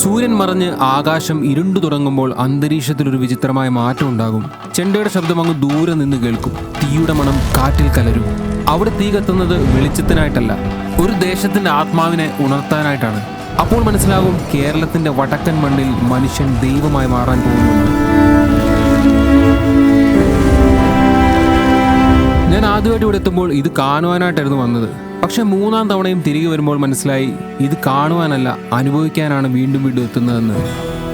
സൂര്യൻ മറഞ്ഞ് ആകാശം ഇരുണ്ടു തുടങ്ങുമ്പോൾ അന്തരീക്ഷത്തിൽ ഒരു വിചിത്രമായ മാറ്റം ഉണ്ടാകും. ചെണ്ടയുടെ ശബ്ദം അങ്ങ് ദൂരെ നിന്ന് കേൾക്കും. തീയുടെ മണം കാറ്റിൽ കലരും. അവിടെ തീ കത്തുന്നത് വെളിച്ചത്തിനായിട്ടല്ല, ഒരു ദേശത്തിന്റെ ആത്മാവിനെ ഉണർത്താനായിട്ടാണ്. അപ്പോൾ മനസ്സിലാകും കേരളത്തിന്റെ വടക്കൻ മണ്ണിൽ മനുഷ്യൻ ദൈവമായി മാറാൻ പോകുന്നുണ്ട്. ഞാൻ ആദ്യമായിട്ട് ഇവിടെ എത്തുമ്പോൾ ഇത് കാണുവാനായിട്ടായിരുന്നു വന്നത്. പക്ഷെ 3-ാം തവണയും തിരികെ വരുമ്പോൾ മനസ്സിലായി ഇത് കാണുവാനല്ല, അനുഭവിക്കാനാണ് വീണ്ടും വീണ്ടും എത്തുന്നതെന്ന്.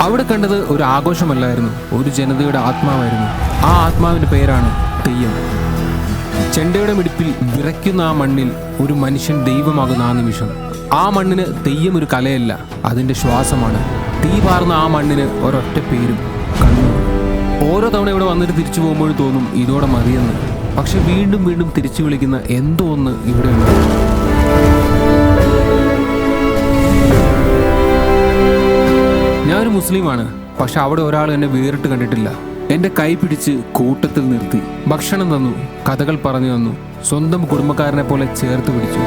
അവിടെ കണ്ടത് ഒരു ആഘോഷമല്ലായിരുന്നു, ഒരു ജനതയുടെ ആത്മാവായിരുന്നു. ആ ആത്മാവിന്റെ പേരാണ് തെയ്യം. ചെണ്ടയുടെ മിടിപ്പിൽ വിറയ്ക്കുന്ന ആ മണ്ണിൽ ഒരു മനുഷ്യൻ ദൈവമാകുന്ന ആ നിമിഷം. ആ മണ്ണിന് തെയ്യം ഒരു കലയല്ല, അതിന്റെ ശ്വാസമാണ്. തീ പാർന്ന ആ മണ്ണിന് ഒരൊറ്റ പേരും, കണ്ണൂർ. ഓരോ തവണ ഇവിടെ വന്നിട്ട് തിരിച്ചു പോകുമ്പോൾ തോന്നും ഇതോടെ മതിയെന്ന്. പക്ഷെ വീണ്ടും വീണ്ടും തിരിച്ചു വിളിക്കുന്ന എന്തോ ഒന്ന് ഇവിടെ ഉണ്ട്. ഞാനൊരു മുസ്ലിമാണ്, പക്ഷെ അവിടെ ഒരാൾ എന്നെ വേറിട്ട് കണ്ടിട്ടില്ല. എന്റെ കൈ പിടിച്ച് കൂട്ടത്തിൽ നിർത്തി, ഭക്ഷണം തന്നു, കഥകൾ പറഞ്ഞു തന്നു, സ്വന്തം കുടുംബക്കാരനെ പോലെ ചേർത്ത് പിടിച്ചു.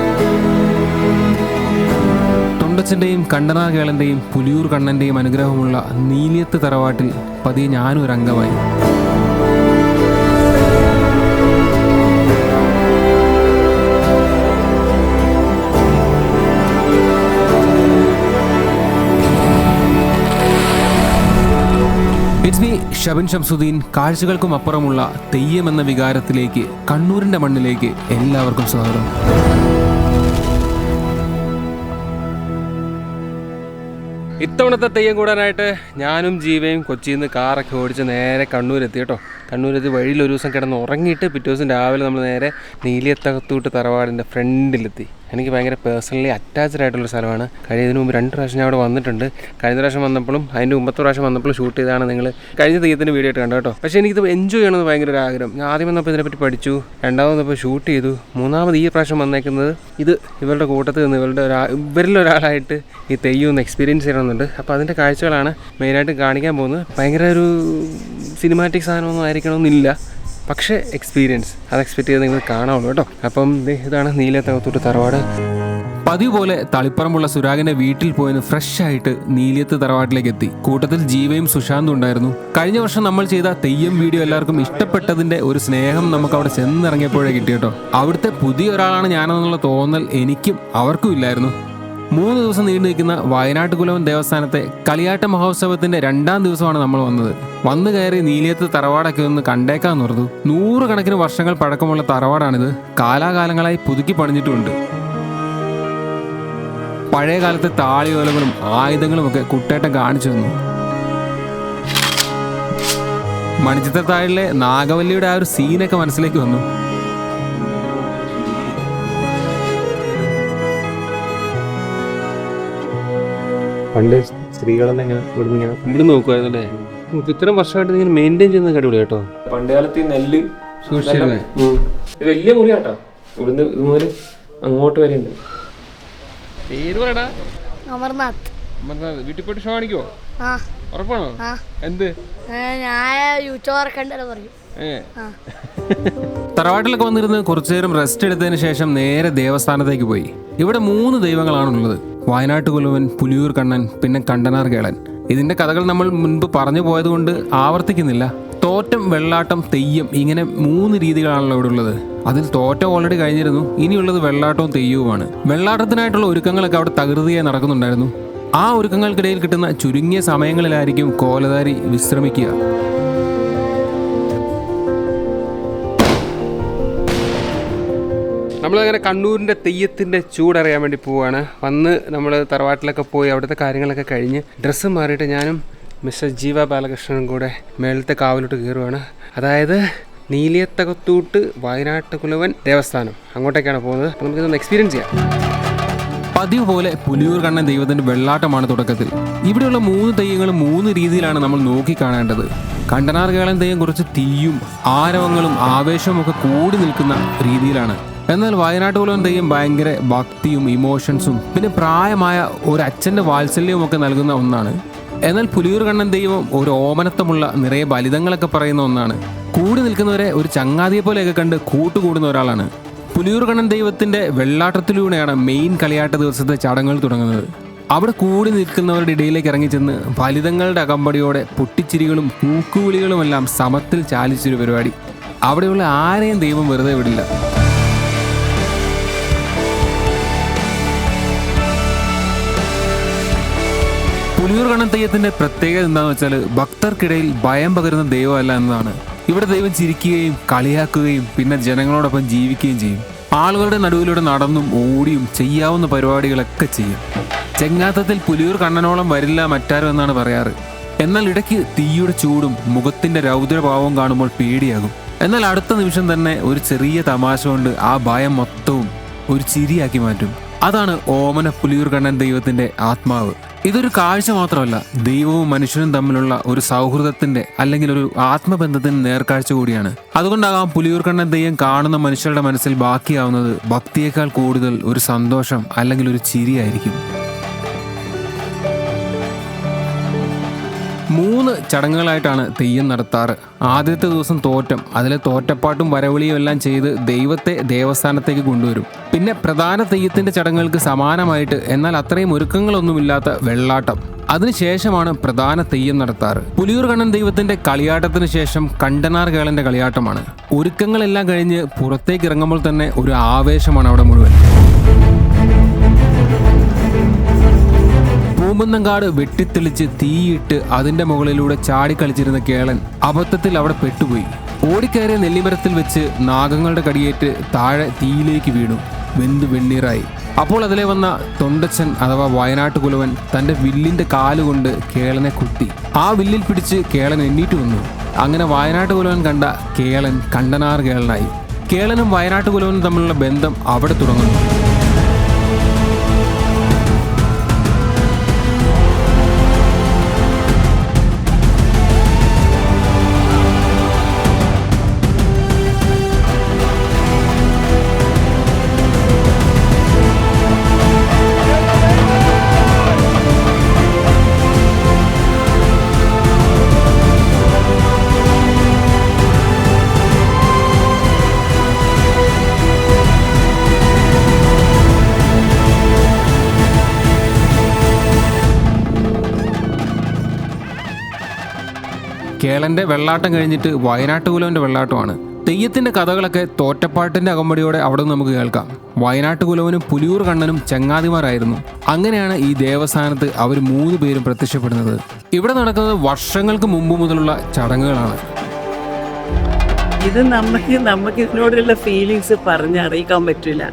തൊണ്ടച്ചന്റെയും കണ്ടനാർ കേളന്റെയും പുലിയൂർ കണ്ണന്റെയും അനുഗ്രഹമുള്ള നീലിയത്ത് തറവാട്ടിൽ പതിയെ ഞാനും ഒരു അംഗമായി. It's me Shabin Shamsuddeen. കാഴ്ചകൾക്കും അപ്പുറമുള്ള തെയ്യം എന്ന വികാരത്തിലേക്ക്, കണ്ണൂരിന്റെ മണ്ണിലേക്ക് എല്ലാവർക്കും സ്വാഗതം. ഇത്തവണത്തെ തെയ്യം കൂടാനായിട്ട് ഞാനും ജീവയും കൊച്ചിയിൽ നിന്ന് കാറൊക്കെ ഓടിച്ച് നേരെ കണ്ണൂരെത്തി കേട്ടോ. കണ്ണൂരെത്തി വഴിയിൽ ഒരു ദിവസം കിടന്ന് ഉറങ്ങിയിട്ട് പിറ്റേ ദിവസം രാവിലെ നമ്മൾ നേരെ നീലിയത്തകത്തൂട്ട് തറവാടിൻ്റെ ഫ്രണ്ടിലെത്തി. എനിക്ക് ഭയങ്കര പേഴ്സണലി അറ്റാച്ച്ഡ് ആയിട്ടുള്ള സ്ഥലമാണ്. ഇതിനു മുമ്പ് 2 പ്രാവശ്യം ഞാൻ അവിടെ വന്നിട്ടുണ്ട്. കഴിഞ്ഞ പ്രാവശ്യം വന്നപ്പോഴും അതിൻ്റെ മുമ്പത്തെ പ്രാവശ്യം വന്നപ്പോഴും ഷൂട്ട് ചെയ്താണ് നിങ്ങൾ കഴിഞ്ഞ തെയ്യത്തിൻ്റെ വീഡിയോ ആയിട്ട് കണ്ടു കേട്ടോ. പക്ഷേ എനിക്കിത് എൻജോയ് ചെയ്യണമെന്ന് ഭയങ്കര ഒരു ആഗ്രഹം. ഞാൻ ആദ്യം വന്നപ്പോൾ ഇതിനെപ്പറ്റി പഠിച്ചു, രണ്ടാമത് വന്നപ്പോൾ ഷൂട്ട് ചെയ്തു, മൂന്നാമത് ഈ പ്രാവശ്യം വന്നേക്കുന്നത് ഇത് ഇവരുടെ കൂട്ടത്തിൽ നിന്ന് ഇവരിലൊരാളായിട്ട് ഈ തെയ്യം ഒന്ന് എക്സ്പീരിയൻസ് ചെയ്യണമെന്നുണ്ട്. അപ്പോൾ അതിൻ്റെ കാഴ്ചകളാണ് മെയിനായിട്ട് കാണിക്കാൻ പോകുന്നത്. ഭയങ്കര ഒരു സിനിമാറ്റിക് സാധനമൊന്നും ആയിരിക്കണമെന്നില്ല, പക്ഷേ എക്സ്പീരിയൻസ് അത് എക്സ്പെക്ട് ചെയ്ത് നിങ്ങൾ കാണാവുള്ളൂ കേട്ടോ. അപ്പം ഇതാണ് നീലിയത്തകത്തൂട്ട് തറവാട്. പതിവ് പോലെ തളിപ്പറമ്പുള്ള സുരാഗിന്റെ വീട്ടിൽ പോയെന്ന് ഫ്രഷ് ആയിട്ട് നീലിയത്ത് തറവാട്ടിലേക്ക് എത്തി. കൂട്ടത്തിൽ ജീവയും സുശാന്തും ഉണ്ടായിരുന്നു. കഴിഞ്ഞ വർഷം നമ്മൾ ചെയ്ത തെയ്യം വീഡിയോ എല്ലാവർക്കും ഇഷ്ടപ്പെട്ടതിന്റെ ഒരു സ്നേഹം നമുക്ക് അവിടെ ചെന്നിറങ്ങിയപ്പോഴേ കിട്ടി കേട്ടോ. അവിടുത്തെ പുതിയ ഒരാളാണ് ഞാനെന്നുള്ള തോന്നൽ എനിക്കും അവർക്കും ഇല്ലായിരുന്നു. 3 ദിവസം നീണ്ടു നിൽക്കുന്ന വയനാട്ടുകുലവൻ ദേവസ്ഥാനത്തെ കളിയാട്ട മഹോത്സവത്തിന്റെ 2-ാം ദിവസമാണ് നമ്മൾ വന്നത്. വന്നു കയറി നീലിയത്ത് തറവാടൊക്കെ ഒന്ന് കണ്ടേക്കാന്ന് പറഞ്ഞു. 100 കണക്കിന് വർഷങ്ങൾ പഴക്കമുള്ള തറവാടാണിത്. കാലാകാലങ്ങളായി പുതുക്കി പണിഞ്ഞിട്ടുമുണ്ട്. പഴയ കാലത്തെ താളിയോലകളും ആയുധങ്ങളും ഒക്കെ കുട്ടേട്ടൻ കാണിച്ചു തന്നു. മണിച്ചിത്രത്താഴിലെ നാഗവല്ലിയുടെ ആ ഒരു സീനൊക്കെ മനസ്സിലേക്ക് വന്നു. പണ്ട് സ്ത്രീകളെല്ലാം ഇവിടെ നോക്കുമായിരുന്നു അല്ലേ. ഇത്രയും വർഷമായിട്ട് ഇങ്ങനെ മെയിൻറ്റെയിൻ ചെയ്യുന്ന അടിപൊളി കേട്ടോ. പണ്ട് കാലത്ത് ഈ നെല്ല് സൂക്ഷിച്ചിരുന്നേ. ഇത് വലിയ മുറി കേട്ടോ. ഇവിടുന്ന് ഇതുപോലെ അങ്ങോട്ട് വരെ ഉണ്ട്. പേര് പറയടാ. അമർനാഥ്. അമർനാഥ്. വീട്ടിൽ പോയിട്ട് ഷോ കാണിക്കുവോ? ഉറപ്പാണോ? എന്ത് തറവാട്ടിലൊക്കെ വന്നിരുന്ന് കുറച്ചു നേരം റെസ്റ്റ് എടുത്തതിന് ശേഷം നേരെ ദേവസ്ഥാനത്തേക്ക് പോയി. ഇവിടെ 3 ദൈവങ്ങളാണുള്ളത്: വയനാട്ടുകുലവൻ, പുലിയൂർ കണ്ണൻ, പിന്നെ കണ്ടനാർ കേളൻ. ഇതിന്റെ കഥകൾ നമ്മൾ മുൻപ് പറഞ്ഞു പോയതുകൊണ്ട് ആവർത്തിക്കുന്നില്ല. തോറ്റം, വെള്ളാട്ടം, തെയ്യം, ഇങ്ങനെ 3 രീതികളാണല്ലോ ഇവിടെ ഉള്ളത്. അതിൽ തോറ്റം ഓൾറെഡി കഴിഞ്ഞിരുന്നു. ഇനിയുള്ളത് വെള്ളാട്ടവും തെയ്യവുമാണ്. വെള്ളാട്ടത്തിനായിട്ടുള്ള ഒരുക്കങ്ങളൊക്കെ അവിടെ തകൃതിയായി നടക്കുന്നുണ്ടായിരുന്നു. ആ ഒരുക്കങ്ങൾക്കിടയിൽ കിട്ടുന്ന ചുരുങ്ങിയ സമയങ്ങളിലായിരിക്കും കോലധാരി വിശ്രമിക്കുക. നമ്മളങ്ങനെ കണ്ണൂരിൻ്റെ തെയ്യത്തിൻ്റെ ചൂടറിയാൻ വേണ്ടി പോവുകയാണ്. വന്ന് നമ്മൾ തറവാട്ടിലൊക്കെ പോയി അവിടുത്തെ കാര്യങ്ങളൊക്കെ കഴിഞ്ഞ് ഡ്രസ്സ് മാറിയിട്ട് ഞാനും മിസ്റ്റർ ജീവ ബാലകൃഷ്ണനും കൂടെ മേളത്തെ കാവിലോട്ട് കയറുവാണ്. അതായത് നീലിയത്തകത്തൂട്ട് വയനാട്ടുകുലവൻ ദേവസ്ഥാനം, അങ്ങോട്ടേക്കാണ് പോകുന്നത്. അപ്പോൾ നമുക്കിതൊന്ന് എക്സ്പീരിയൻസ് ചെയ്യാം. പതിവ് പോലെ പുലിയൂർ കണ്ണൻ ദൈവത്തിൻ്റെ വെള്ളാട്ടമാണ് തുടക്കത്തിൽ. ഇവിടെയുള്ള 3 തെയ്യങ്ങളും 3 രീതിയിലാണ് നമ്മൾ നോക്കി കാണേണ്ടത്. കണ്ടനാർ കേളൻ തെയ്യം കുറച്ച് തീയും ആരവങ്ങളും ആവേശവും ഒക്കെ കൂടി നിൽക്കുന്ന രീതിയിലാണ്. എന്നാൽ വയനാട്ടുകുലവൻ തെയ്യം ഭയങ്കര ഭക്തിയും ഇമോഷൻസും പിന്നെ പ്രായമായ ഒരു അച്ഛൻ്റെ വാത്സല്യവും ഒക്കെ നൽകുന്ന ഒന്നാണ്. എന്നാൽ പുലിയൂർ കണ്ണൻ ദൈവം ഒരു ഓമനത്വമുള്ള നിറയെ ബലിതങ്ങളൊക്കെ പറയുന്ന ഒന്നാണ്. കൂടി നിൽക്കുന്നവരെ ഒരു ചങ്ങാതിയെ പോലെയൊക്കെ കണ്ട് കൂട്ടുകൂടുന്ന ഒരാളാണ്. പുലിയൂർ കണ്ണൻ ദൈവത്തിൻ്റെ വെള്ളാട്ടത്തിലൂടെയാണ് മെയിൻ കളിയാട്ട ദിവസത്തെ ചടങ്ങുകൾ തുടങ്ങുന്നത്. അവിടെ കൂടി നിൽക്കുന്നവരുടെ ഇടയിലേക്ക് ഇറങ്ങിച്ചെന്ന് ഫലിതങ്ങളുടെ അകമ്പടിയോടെ പൊട്ടിച്ചിരികളും കൂക്കുവിളികളുമെല്ലാം സമത്തിൽ ചാലിച്ചൊരു പരിപാടി. അവിടെയുള്ള ആരെയും ദൈവം വെറുതെ വിടില്ല. പുലിയൂർ കണ്ണൻ തെയ്യത്തിന്റെ പ്രത്യേകത എന്താണെന്ന് വെച്ചാൽ ഭക്തർക്കിടയിൽ ഭയം പകരുന്ന ദൈവമല്ല എന്നതാണ്. ഇവിടെ ദൈവം ചിരിക്കുകയും കളിയാക്കുകയും പിന്നെ ജനങ്ങളോടൊപ്പം ജീവിക്കുകയും ചെയ്യും. ആളുകളുടെ നടുവിലൂടെ നടന്നും ഓടിയും ചെയ്യാവുന്ന പരിപാടികളൊക്കെ ചെയ്യും. ചെങ്ങാത്തത്തിൽ പുലിയൂർ കണ്ണനോളം വരില്ല മറ്റാരും എന്നാണ് പറയാറ്. എന്നാൽ ഇടയ്ക്ക് തീയുടെ ചൂടും മുഖത്തിന്റെ രൗദ്രഭാവവും കാണുമ്പോൾ പേടിയാകും. എന്നാൽ അടുത്ത നിമിഷം തന്നെ ഒരു ചെറിയ തമാശ കൊണ്ട് ആ ഭയം മൊത്തവും ഒരു ചിരിയാക്കി മാറ്റും. അതാണ് ഓമന പുലിയൂർ കണ്ണൻ ദൈവത്തിന്റെ ആത്മാവ്. ഇതൊരു കാഴ്ച മാത്രമല്ല, ദൈവവും മനുഷ്യനും തമ്മിലുള്ള ഒരു സൗഹൃദത്തിന്റെ അല്ലെങ്കിൽ ഒരു ആത്മബന്ധത്തിന്റെ നേർക്കാഴ്ച കൂടിയാണ്. അതുകൊണ്ടാകാം പുലിയൂർ കണ്ണൻ തെയ്യം കാണുന്ന മനുഷ്യരുടെ മനസ്സിൽ ബാക്കിയാവുന്നത് ഭക്തിയേക്കാൾ കൂടുതൽ ഒരു സന്തോഷം അല്ലെങ്കിൽ ഒരു ചിരിയായിരിക്കും. 3 ചടങ്ങുകളായിട്ടാണ് തെയ്യം നടത്താറ്. ആദ്യത്തെ ദിവസം തോറ്റം, അതിലെ തോറ്റപ്പാട്ടും വരവിളിയും എല്ലാം ചെയ്ത് ദൈവത്തെ ദേവസ്ഥാനത്തേക്ക് കൊണ്ടുവരും. പിന്നെ പ്രധാന തെയ്യത്തിന്റെ ചടങ്ങുകൾക്ക് സമാനമായിട്ട് എന്നാൽ അത്രയും ഒരുക്കങ്ങളൊന്നുമില്ലാത്ത വെള്ളാട്ടം. അതിനുശേഷമാണ് പ്രധാന തെയ്യം നടത്താറ്. പുലിയൂർ കണ്ണൻ ദൈവത്തിന്റെ കളിയാട്ടത്തിന് ശേഷം കണ്ടനാർ കേളന്റെ കളിയാട്ടമാണ്. ഒരുക്കങ്ങളെല്ലാം കഴിഞ്ഞ് പുറത്തേക്ക് ഇറങ്ങുമ്പോൾ തന്നെ ഒരു ആവേശമാണ് അവിടെ മുഴുവൻ. പൂമ്പന്നങ്കാട് വെട്ടിത്തെളിച്ച് തീയിട്ട് അതിന്റെ മുകളിലൂടെ ചാടിക്കളിച്ചിരുന്ന കേളൻ അബദ്ധത്തിൽ അവിടെ പെട്ടുപോയി. ഓടിക്കയറിയ നെല്ലിമരത്തിൽ വെച്ച് നാഗങ്ങളുടെ കടിയേറ്റ് താഴെ തീയിലേക്ക് വീണു, വെന്ത് വെണ്ണീറായി. അപ്പോൾ അതിലെ വന്ന തൊണ്ടച്ചൻ അഥവാ വയനാട്ട് കുലവൻ തന്റെ വില്ലിന്റെ കാലുകൊണ്ട് കേളനെ കുത്തി. ആ വില്ലിൽ പിടിച്ച് കേളൻ എണ്ണീറ്റ് വന്നു. അങ്ങനെ വയനാട്ട് കുലവൻ കണ്ട കേളൻ കണ്ടനാർ കേളനായി. കേളനും വയനാട്ട് കുലവനും തമ്മിലുള്ള ബന്ധം അവിടെ തുടങ്ങുന്നു. കേളന്റെ വെള്ളാട്ടം കഴിഞ്ഞിട്ട് വയനാട്ടുകുലവന്റെ വെള്ളാട്ടമാണ്. തെയ്യത്തിന്റെ കഥകളൊക്കെ തോറ്റപ്പാട്ടിന്റെ അകമ്പടിയോടെ അവിടെ നമുക്ക് കേൾക്കാം. വയനാട്ടുകുലവനും പുലിയൂർ കണ്ണനും ചങ്ങാതിമാരായിരുന്നു. അങ്ങനെയാണ് ഈ ദേവസ്ഥാനത്ത് അവർ 3 പേരും പ്രത്യക്ഷപ്പെടുന്നത്. ഇവിടെ നടക്കുന്നത് വർഷങ്ങൾക്ക് മുമ്പ് മുതലുള്ള ചടങ്ങുകളാണ്. ഇത് നമുക്ക് ഇതിനോടുള്ള ഫീലിങ്സ് പറഞ്ഞറിയിക്കാൻ പറ്റില്ല.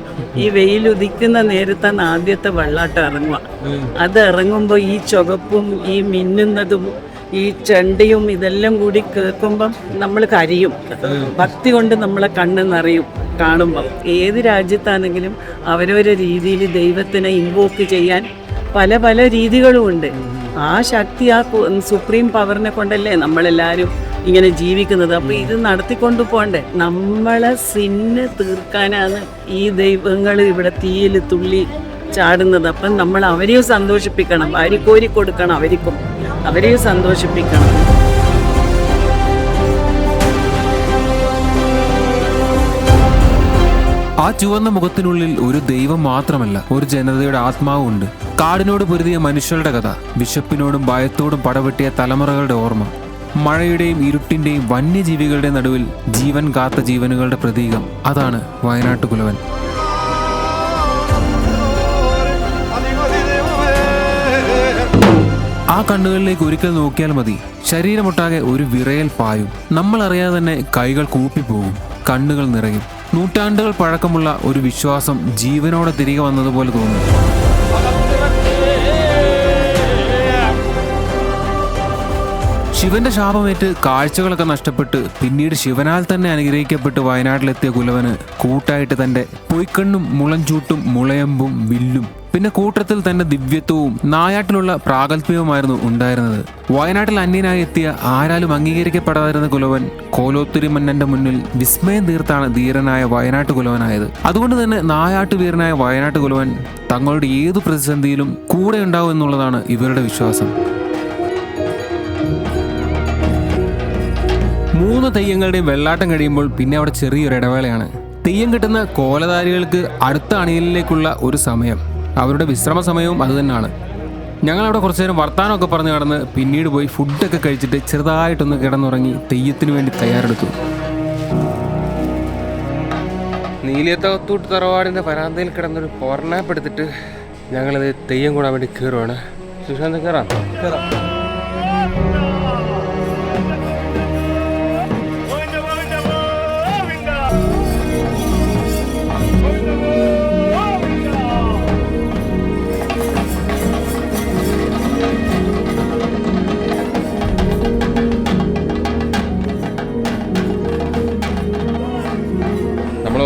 ഈ വെയിൽ ഉദിക്കുന്ന നേരത്താണ് ആദ്യത്തെ വെള്ളാട്ടം ഇറങ്ങുക. അത് ഇറങ്ങുമ്പോൾ ഈ ചുവപ്പും ഈ മിന്നുന്നതും ഈ ചെണ്ടയും ഇതെല്ലാം കൂടി കേൾക്കുമ്പം നമ്മൾ കരയും. ഭക്തി കൊണ്ട് നമ്മളെ കണ്ണ് നിറയും കാണുമ്പം. ഏത് രാജ്യത്താണെങ്കിലും അവരവരുടെ രീതിയിൽ ദൈവത്തിനെ ഇൻവോക്ക് ചെയ്യാൻ പല പല രീതികളുമുണ്ട്. ആ ശക്തി, ആ സുപ്രീം പവറിനെ കൊണ്ടല്ലേ നമ്മളെല്ലാവരും ഇങ്ങനെ ജീവിക്കുന്നത്. അപ്പോൾ ഇത് നടത്തിക്കൊണ്ടു പോകണ്ടേ. നമ്മളെ സിന്ന് തീർക്കാനാണ് ഈ ദൈവങ്ങൾ ഇവിടെ തീയിൽ തുള്ളി ചാടുന്നത്. അപ്പം നമ്മൾ അവരെയും സന്തോഷിപ്പിക്കണം, വാരിക്കോരി കൊടുക്കണം, അവരെയും സന്തോഷിപ്പിക്കണം. ആ ചുവന്ന മുഖത്തിനുള്ളിൽ ഒരു ദൈവം മാത്രമല്ല, ഒരു ജനതയുടെ ആത്മാവുണ്ട്. കാടിനോട് പൊരുതിയ മനുഷ്യരുടെ കഥ, വിശപ്പിനോടും ഭയത്തോടും പടവെട്ടിയ തലമുറകളുടെ ഓർമ്മ, മഴയുടെയും ഇരുട്ടിന്റെയും വന്യജീവികളുടെ നടുവിൽ ജീവൻ കാത്ത ജീവനുകളുടെ പ്രതീകം. അതാണ് വയനാട്ടുകുലവൻ. ആ കണ്ണുകളിലേക്ക് ഒരിക്കൽ നോക്കിയാൽ മതി, ശരീരമൊട്ടാകെ ഒരു വിറയൽ പായും. നമ്മൾ അറിയാതെ തന്നെ കൈകൾ കൂപ്പിപ്പോകും, കണ്ണുകൾ നിറയും. നൂറ്റാണ്ടുകൾ പഴക്കമുള്ള ഒരു വിശ്വാസം ജീവനോടെ തിരികെ വന്നതുപോലെ തോന്നും. ശിവന്റെ ശാപമേറ്റ് കാഴ്ചകളൊക്കെ നഷ്ടപ്പെട്ട് പിന്നീട് ശിവനാൽ തന്നെ അനുഗ്രഹിക്കപ്പെട്ട് വയനാട്ടിലെത്തിയ കുലവന് കൂട്ടായിട്ട് തന്റെ പൊയ്ക്കണ്ണും മുളഞ്ചൂട്ടും മുളയമ്പും വില്ലും പിന്നെ കൂട്ടത്തിൽ തന്റെ ദിവ്യത്വവും നായാട്ടിലുള്ള പ്രാഗൽഭ്യവുമായിരുന്നു ഉണ്ടായിരുന്നത്. വയനാട്ടിൽ അന്യനായി എത്തിയ ആരാലും അംഗീകരിക്കപ്പെടാതിരുന്ന കുലവൻ കോലോത്തുരി മന്നന്റെ മുന്നിൽ വിസ്മയം തീർത്താണ് ധീരനായ വയനാട്ട് കുലവനായത്. അതുകൊണ്ട് തന്നെ നായാട്ടുവീരനായ വയനാട്ട് കുലവൻ തങ്ങളുടെ ഏതു പ്രതിസന്ധിയിലും കൂടെ ഉണ്ടാവും എന്നുള്ളതാണ് ഇവരുടെ വിശ്വാസം. 3 തെയ്യങ്ങളുടെയും വെള്ളാട്ടം കഴിയുമ്പോൾ പിന്നെ അവിടെ ചെറിയൊരു ഇടവേളയാണ്. തെയ്യം കിട്ടുന്ന കോലധാരികൾക്ക് അടുത്ത അണിയലിലേക്കുള്ള ഒരു സമയം, അവരുടെ വിശ്രമ സമയവും അതുതന്നെയാണ്. ഞങ്ങളവിടെ കുറച്ചു നേരം വർത്താനമൊക്കെ പറഞ്ഞ് നടന്ന് പിന്നീട് പോയി ഫുഡൊക്കെ കഴിച്ചിട്ട് ചെറുതായിട്ടൊന്ന് കിടന്നുറങ്ങി തെയ്യത്തിന് വേണ്ടി തയ്യാറെടുത്തു. നീലിയത്തകത്തൂട്ട് തറവാടിൻ്റെ വരാന്തയിൽ കിടന്നൊരു പവർനാപ്പ് എടുത്തിട്ട് ഞങ്ങളത് തെയ്യം കൂടാൻ വേണ്ടി കയറുവാണ്. സുശാന്ത് കയറാം.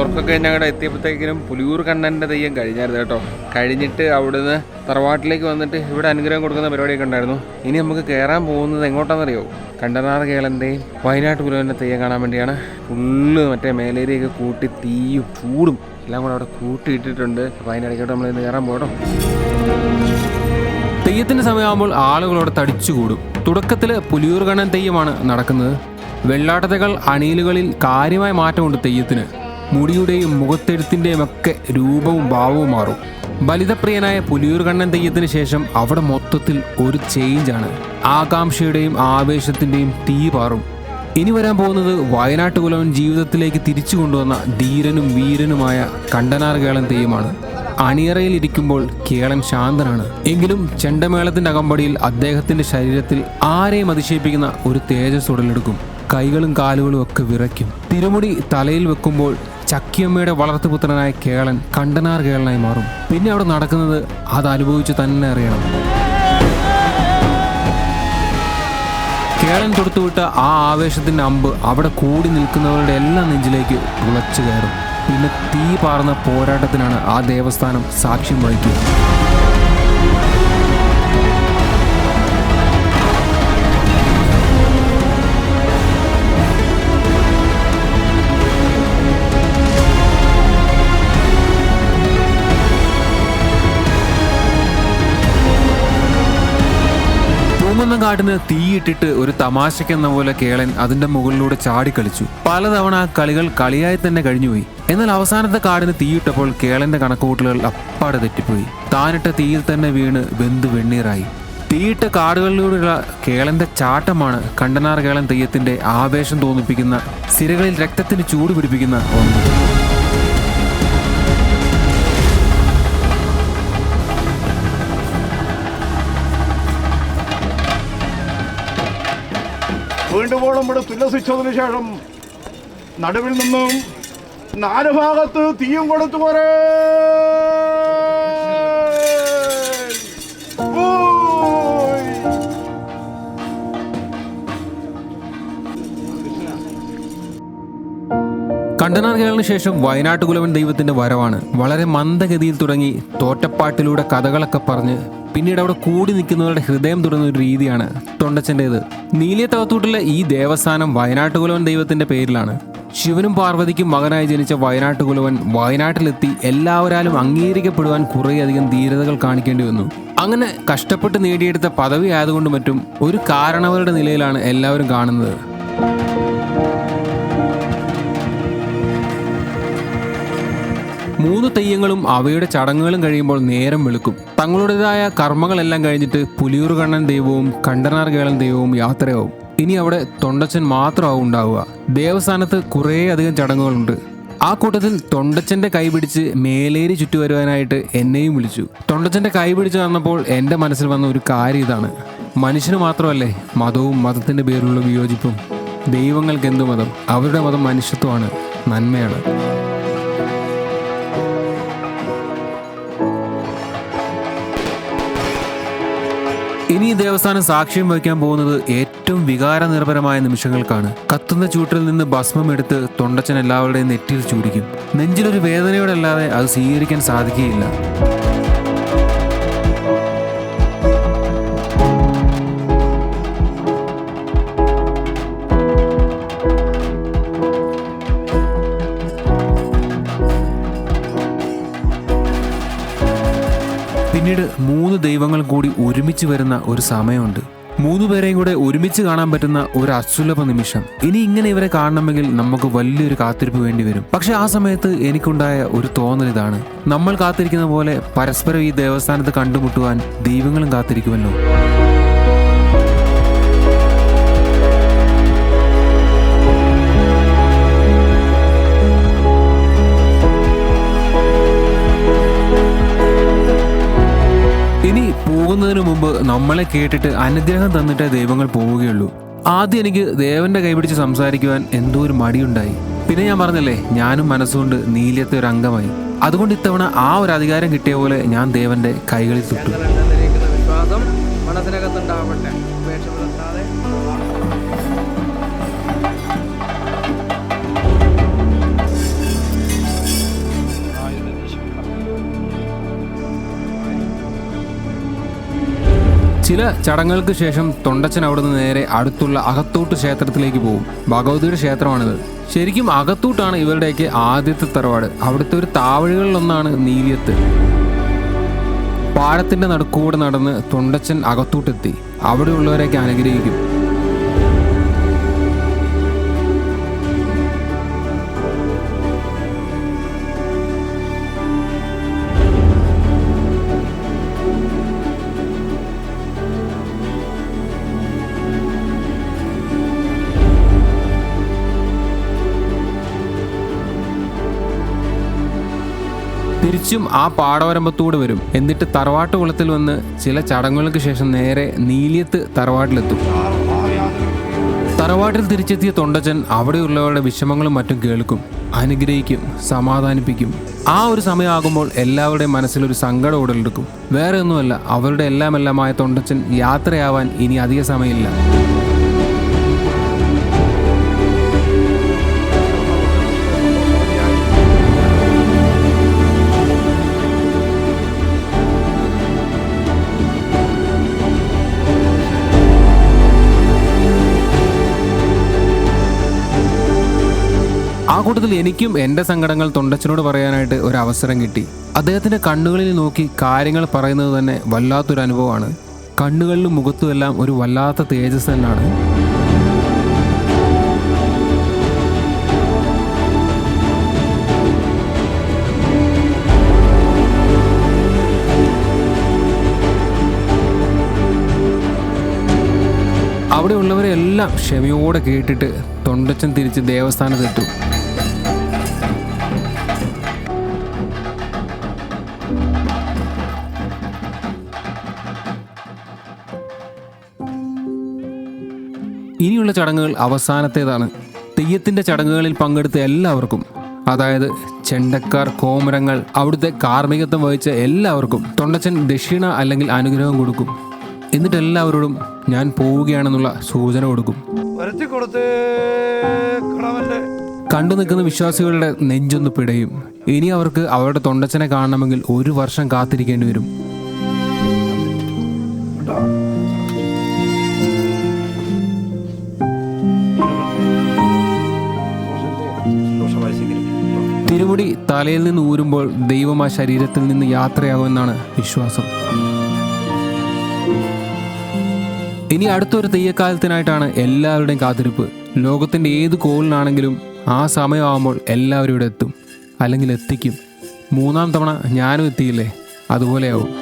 ഉറക്കൊക്കെ ഞങ്ങളുടെ എത്തിയപ്പോഴത്തേക്കിനും പുലിയൂർ കണ്ണൻ്റെ തെയ്യം കഴിഞ്ഞായിരുന്നു കേട്ടോ. കഴിഞ്ഞിട്ട് അവിടുന്ന് തറവാട്ടിലേക്ക് വന്നിട്ട് ഇവിടെ അനുഗ്രഹം കൊടുക്കുന്ന പരിപാടിയൊക്കെ ഉണ്ടായിരുന്നു. ഇനി നമുക്ക് കയറാൻ പോകുന്നത് എങ്ങോട്ടാണെന്നറിയോ? കണ്ടനാർ കേളൻ്റെയും വയനാട്ട് പുലിയൂരിൻ്റെ തെയ്യം കാണാൻ വേണ്ടിയാണ്. ഫുള്ള് മറ്റേ മേലേരിയൊക്കെ കൂട്ടി തീയും ചൂടും എല്ലാം കൂടെ അവിടെ കൂട്ടിയിട്ടിട്ടുണ്ട്. അപ്പോൾ അതിനിടയ്ക്കോട്ട് നമ്മൾ ഇന്ന് കയറാൻ പോകട്ടോ. തെയ്യത്തിൻ്റെ സമയമാകുമ്പോൾ ആളുകളോട് തടിച്ചുകൂടും. തുടക്കത്തിൽ പുലിയൂർ കണ്ണൻ തെയ്യമാണ് നടക്കുന്നത്. വെള്ളാട്ടത്തേക്കാൾ അണിയലുകളിൽ കാര്യമായ മാറ്റമുണ്ട് തെയ്യത്തിന്. മുടിയുടെയും മുഖത്തെഴുത്തിൻ്റെയും ഒക്കെ രൂപവും ഭാവവും മാറും. ബലിതപ്രിയനായ പുലിയൂർ കണ്ണൻ തെയ്യത്തിന് ശേഷം അവിടെ മൊത്തത്തിൽ ഒരു ചേഞ്ചാണ്. ആകാംക്ഷയുടെയും ആവേശത്തിൻ്റെയും തീ പാറും. ഇനി വരാൻ പോകുന്നത് വയനാട്ട് കുലവൻ ജീവിതത്തിലേക്ക് തിരിച്ചു കൊണ്ടുവന്ന ധീരനും വീരനുമായ കണ്ടനാർ കേളൻ തെയ്യമാണ്. അണിയറയിൽ ഇരിക്കുമ്പോൾ കേളൻ ശാന്തനാണ്. എങ്കിലും ചെണ്ടമേളത്തിൻ്റെ അകമ്പടിയിൽ അദ്ദേഹത്തിൻ്റെ ശരീരത്തിൽ ആരെയും അതിശയിപ്പിക്കുന്ന ഒരു തേജസ് ഉടലെടുക്കും. കൈകളും കാലുകളും ഒക്കെ വിറയ്ക്കും. തിരുമുടി തലയിൽ വെക്കുമ്പോൾ ചക്കിയമ്മയുടെ വളർത്തുപുത്രനായ കേളൻ കണ്ടനാർ കേളനായി മാറും. പിന്നെ അവിടെ നടക്കുന്നത് അത് അനുഭവിച്ച് തന്നെ അറിയണം. കേളൻ തൊടുത്തുവിട്ട ആ ആവേശത്തിൻ്റെ അമ്പ് അവിടെ കൂടി നിൽക്കുന്നവരുടെ എല്ലാം നെഞ്ചിലേക്ക് തുളച്ചു കയറും. പിന്നെ തീ പാർന്ന പോരാട്ടത്തിനാണ് ആ ദേവസ്ഥാനം സാക്ഷ്യം വഹിക്കുക. കാട്ടിന് തീയിട്ടിട്ട് ഒരു തമാശക്കെന്ന പോലെ കേളൻ അതിന്റെ മുകളിലൂടെ ചാടിക്കളിച്ചു. പലതവണ ആ കളികൾ കളിയായി തന്നെ കഴിഞ്ഞുപോയി. എന്നാൽ അവസാനത്തെ കാടിന് തീയിട്ടപ്പോൾ കേളന്റെ കണക്കുകൂട്ടലുകൾ അപ്പാടെ തെറ്റിപ്പോയി. താനിട്ട തീയിൽ തന്നെ വീണ് വെന്ത് വെണ്ണീറായി. തീയിട്ട കാടുകളിലൂടെയുള്ള കേളന്റെ ചാട്ടമാണ് കണ്ടനാർ കേളൻ തെയ്യത്തിന്റെ ആവേശം തോന്നിപ്പിക്കുന്ന, സിരകളിൽ രക്തത്തിന് ചൂട് പിടിപ്പിക്കുന്ന ഒന്ന്. വീണ്ടുപോളം ഇവിടെ തുല്ലസിച്ചതിന് ശേഷം നടുവിൽ നിന്നും 4 ഭാഗത്ത് തീയും കൊടുത്തു പോരേ. കണ്ടനാർ കേളന് ശേഷം വയനാട്ട് കുലവൻ ദൈവത്തിന്റെ വരവാണ്. വളരെ മന്ദഗതിയിൽ തുടങ്ങി തോറ്റപ്പാട്ടിലൂടെ കഥകളൊക്കെ പറഞ്ഞ് പിന്നീട് അവിടെ കൂടി നിൽക്കുന്നവരുടെ ഹൃദയം തുടങ്ങുന്ന ഒരു രീതിയാണ് തൊണ്ടച്ചൻ്റേത്. നീലിയത്തകത്തൂട്ടിലെ ഈ ദേവസ്ഥാനം വയനാട്ട് കുലവൻ ദൈവത്തിന്റെ പേരിലാണ്. ശിവനും പാർവതിക്കും മകനായി ജനിച്ച വയനാട്ട് കുലവൻ വയനാട്ടിലെത്തി എല്ലാവരാലും അംഗീകരിക്കപ്പെടുവാൻ കുറേയധികം ധീരതകൾ കാണിക്കേണ്ടി വന്നു. അങ്ങനെ കഷ്ടപ്പെട്ട് നേടിയെടുത്ത പദവി ആയതുകൊണ്ട് മറ്റും ഒരു കാരണവരുടെ നിലയിലാണ് എല്ലാവരും കാണുന്നത്. മൂന്ന് തെയ്യങ്ങളും അവയുടെ ചടങ്ങുകളും കഴിയുമ്പോൾ നേരം വെളുക്കും. തങ്ങളുടേതായ കർമ്മങ്ങളെല്ലാം കഴിഞ്ഞിട്ട് പുലിയൂർ കണ്ണൻ ദൈവവും കണ്ടനാർ കേളൻ ദൈവവും യാത്രയാവും. ഇനി അവിടെ തൊണ്ടച്ചൻ മാത്രമാവും ഉണ്ടാവുക. ദേവസ്ഥാനത്ത് കുറേ അധികം ചടങ്ങുകളുണ്ട്. ആ കൂട്ടത്തിൽ തൊണ്ടച്ചൻ്റെ കൈ പിടിച്ച് മേലേരി ചുറ്റി വരുവാനായിട്ട് എന്നെയും വിളിച്ചു. തൊണ്ടച്ചൻ്റെ കൈ പിടിച്ച് വന്നപ്പോൾ എൻ്റെ മനസ്സിൽ വന്ന ഒരു കാര്യം ഇതാണ്: മനുഷ്യന് മാത്രമല്ലേ മതവും മതത്തിൻ്റെ പേരിലുള്ള വിയോജിപ്പും. ദൈവങ്ങൾക്ക് എന്തു മതം? അവരുടെ മതം മനുഷ്യത്വമാണ്, നന്മയാണ്. ഇനി ഈ ദേവസ്ഥാനം സാക്ഷ്യം വഹിക്കാൻ പോകുന്നത് ഏറ്റവും വികാരനിർഭരമായ നിമിഷങ്ങൾക്കാണ്. കത്തുന്ന ചൂട്ടിൽ നിന്ന് ഭസ്മം എടുത്ത് തൊണ്ടച്ചൻ എല്ലാവരുടെയും നെറ്റിയിൽ ചൂടിക്കും. നെഞ്ചിലൊരു വേദനയോടല്ലാതെ അത് സ്വീകരിക്കാൻ സാധിക്കുകയില്ല. പിന്നീട് 3 ദൈവങ്ങൾ കൂടി ഒരുമിച്ച് വരുന്ന ഒരു സമയമുണ്ട്. 3 പേരെയും കൂടെ ഒരുമിച്ച് കാണാൻ പറ്റുന്ന ഒരു അസുലഭ നിമിഷം. ഇനി ഇങ്ങനെ ഇവരെ കാണണമെങ്കിൽ നമുക്ക് വലിയൊരു കാത്തിരിപ്പ് വേണ്ടി വരും. പക്ഷെ ആ സമയത്ത് എനിക്കുണ്ടായ ഒരു തോന്നൽ ഇതാണ്: നമ്മൾ കാത്തിരിക്കുന്ന പോലെ പരസ്പരം ഈ ദേവസ്ഥാനത്ത് കണ്ടുമുട്ടുവാൻ ദൈവങ്ങളും കാത്തിരിക്കുമല്ലോ. ഇനി പോകുന്നതിന് മുമ്പ് നമ്മളെ കേട്ടിട്ട് അനുഗ്രഹം തന്നിട്ടേ ദൈവങ്ങൾ പോവുകയുള്ളൂ. ആദ്യം എനിക്ക് ദേവന്റെ കൈപിടിച്ച് സംസാരിക്കുവാൻ എന്തോ ഒരു മടിയുണ്ടായി. പിന്നെ ഞാൻ പറഞ്ഞല്ലേ, ഞാനും മനസ്സുകൊണ്ട് നീലിയത്തെ ഒരു അംഗമായി. അതുകൊണ്ട് ഇത്തവണ ആ ഒരു അധികാരം കിട്ടിയ പോലെ ഞാൻ ദേവന്റെ കൈകളിൽ തൊട്ടു. വിശ്വാസം മനസ്സിനകത്തുണ്ടാവട്ടെ. ചില ചടങ്ങുകൾക്ക് ശേഷം തൊണ്ടച്ചൻ അവിടുന്ന് നേരെ അടുത്തുള്ള അകത്തൂട്ട് ക്ഷേത്രത്തിലേക്ക് പോകും. ഭഗവതിയുടെ ക്ഷേത്രമാണിത്. ശരിക്കും അകത്തൂട്ടാണ് ഇവരുടെയൊക്കെ ആദ്യത്തെ തറവാട്. അവിടുത്തെ ഒരു താവഴികളിലൊന്നാണ് നീലിയത്ത്. പാടത്തിന്റെ നടുക്കൂടെ നടന്ന് തൊണ്ടച്ചൻ അകത്തൂട്ടെത്തി അവിടെയുള്ളവരെയൊക്കെ അനുഗ്രഹിക്കും. തിരിച്ചും ആ പാടവരമ്പത്തൂടെ വരും. എന്നിട്ട് തറവാട്ട് കുളത്തിൽ വന്ന് ചില ചടങ്ങുകൾക്ക് ശേഷം നേരെ നീലിയത്ത് തറവാട്ടിലെത്തും. തറവാട്ടിൽ തിരിച്ചെത്തിയ തൊണ്ടച്ചൻ അവിടെയുള്ളവരുടെ വിഷമങ്ങളും മറ്റും കേൾക്കും, അനുഗ്രഹിക്കും, സമാധാനിപ്പിക്കും. ആ ഒരു സമയമാകുമ്പോൾ എല്ലാവരുടെയും മനസ്സിലൊരു സങ്കടം ഉടലെടുക്കും. വേറെ ഒന്നുമല്ല, അവരുടെ എല്ലാമായ തൊണ്ടച്ചൻ യാത്രയാവാൻ ഇനി അധിക സമയമില്ല. ആ കൂട്ടത്തിൽ എനിക്കും എൻ്റെ സങ്കടങ്ങൾ തൊണ്ടച്ചനോട് പറയാനായിട്ട് ഒരു അവസരം കിട്ടി. അദ്ദേഹത്തിൻ്റെ കണ്ണുകളിൽ നോക്കി കാര്യങ്ങൾ പറയുന്നത് തന്നെ വല്ലാത്തൊരു അനുഭവമാണ്. കണ്ണുകളിലും മുഖത്തുമെല്ലാം ഒരു വല്ലാത്ത തേജസ് തന്നെയാണ്. അവിടെയുള്ളവരെല്ലാം ക്ഷമയോടെ കേട്ടിട്ട് തൊണ്ടച്ചൻ തിരിച്ച് ദേവസ്ഥാനത്തെത്തും. ഇനിയുള്ള ചടങ്ങുകൾ അവസാനത്തേതാണ്. തെയ്യത്തിൻ്റെ ചടങ്ങുകളിൽ പങ്കെടുത്ത എല്ലാവർക്കും, അതായത് ചെണ്ടക്കാർ, കോമരങ്ങൾ, അവിടുത്തെ കാർമ്മികത്വം വഹിച്ച എല്ലാവർക്കും തൊണ്ടച്ചൻ ദക്ഷിണ അല്ലെങ്കിൽ അനുഗ്രഹം കൊടുക്കും. എന്നിട്ട് എല്ലാവരോടും ഞാൻ പോവുകയാണെന്നുള്ള സൂചന കൊടുക്കും. കണ്ടു നിൽക്കുന്ന വിശ്വാസികളുടെ നെഞ്ചൊന്ന് പിടയും. ഇനി അവർക്ക് അവരുടെ തൊണ്ടച്ചനെ കാണണമെങ്കിൽ 1 വർഷം കാത്തിരിക്കേണ്ടി വരും. തിരുമുടി തലയിൽ നിന്ന് ഊരുമ്പോൾ ദൈവം ആ ശരീരത്തിൽ നിന്ന് യാത്രയാകുമെന്നാണ് വിശ്വാസം. ഇനി അടുത്തൊരു തെയ്യക്കാലത്തിനായിട്ടാണ് എല്ലാവരുടെയും കാത്തിരിപ്പ്. ലോകത്തിൻ്റെ ഏത് കോളിലാണെങ്കിലും ആ സമയമാകുമ്പോൾ എല്ലാവരും ഇവിടെ എത്തും, അല്ലെങ്കിൽ എത്തിക്കും. 3ാം തവണ ഞാനും എത്തിയില്ലേ, അതുപോലെയാവും.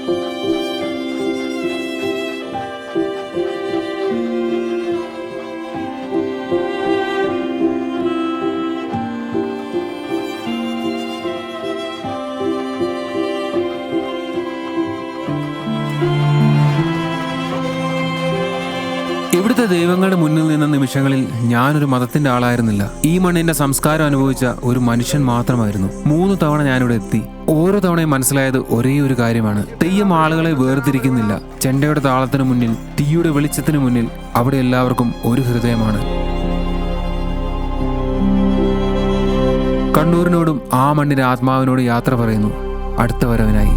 ഇവിടുത്തെ ദൈവങ്ങളുടെ മുന്നിൽ നിന്ന നിമിഷങ്ങളിൽ ഞാനൊരു മതത്തിന്റെ ആളായിരുന്നില്ല. ഈ മണ്ണിന്റെ സംസ്കാരം അനുഭവിച്ച ഒരു മനുഷ്യൻ മാത്രമായിരുന്നു. 3 തവണ ഞാനിവിടെ എത്തി. ഓരോ തവണയും മനസ്സിലായത് ഒരേ ഒരു കാര്യമാണ്: തെയ്യം ആളുകളെ വേർതിരിക്കുന്നില്ല. ചെണ്ടയുടെ താളത്തിന് മുന്നിൽ, തീയുടെ വെളിച്ചത്തിന് മുന്നിൽ അവിടെ എല്ലാവർക്കും ഒരു ഹൃദയമാണ്. കണ്ണൂരിനോടും ആ മണ്ണിന്റെ ആത്മാവിനോട് യാത്ര പറയുന്നു അടുത്ത വരവിനായി.